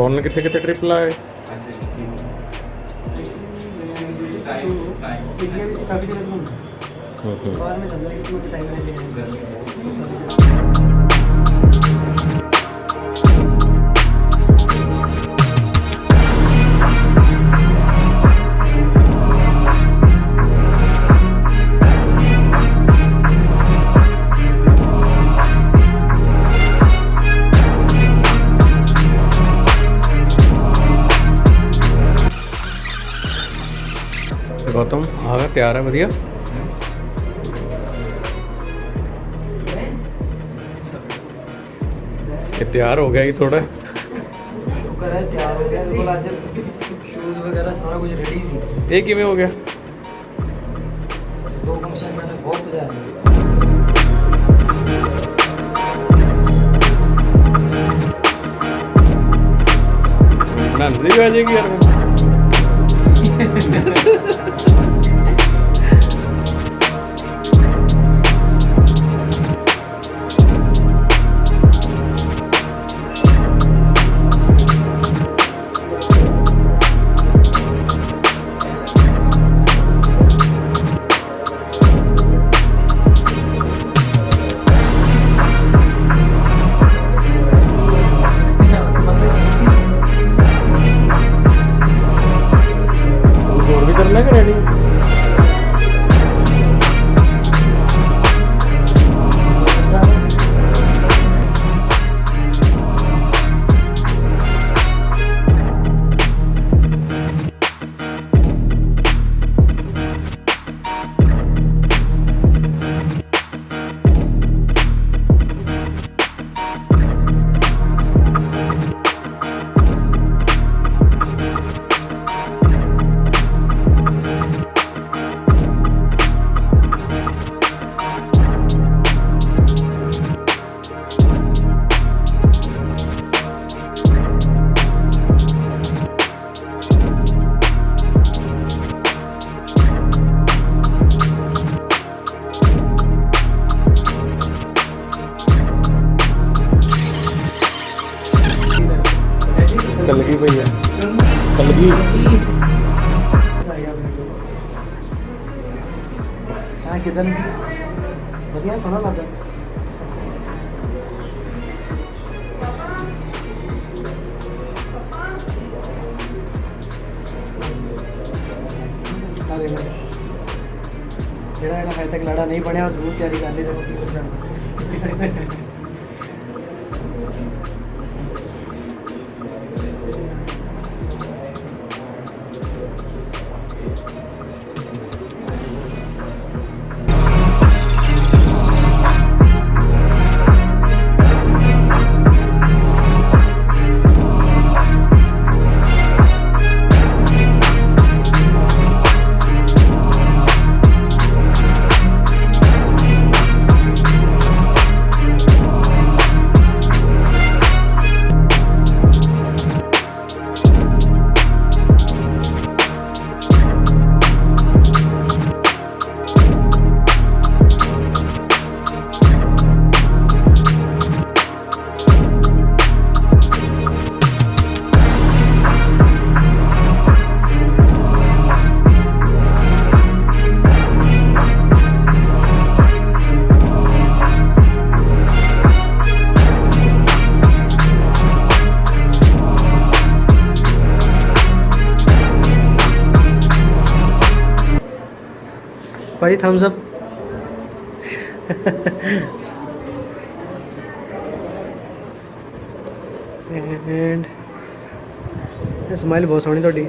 फॉरन कितने ट्रिप लाए? गौतम आ गया, तैयार है, बढ़िया। ये तैयार हो गया ही थोड़ा। शुक्र है तैयार हो गया। बिल्कुल आज शूज वगैरह सारा कुछ रेडी सी। ये किवें हो गया? 2 फंक्शन मैंने बहुत बजाया। डांस भी आ जाएगी यार। और भी करना है रेडी? कलगी भैया, कलगी। हाँ किधर बढ़िया सोना लगा। ਜਿਹੜਾ ਹਜੇ ਤੱਕ ਲੜਾ ਨਹੀਂ ਬਣਿਆ ਉਹ ਜ਼ਰੂਰ ਤਿਆਰੀ ਕਰ ਲਈ ਤੇ भाई थम्स अप। एंड स्माइल बहुत सोहनी ਤੁਹਾਡੀ।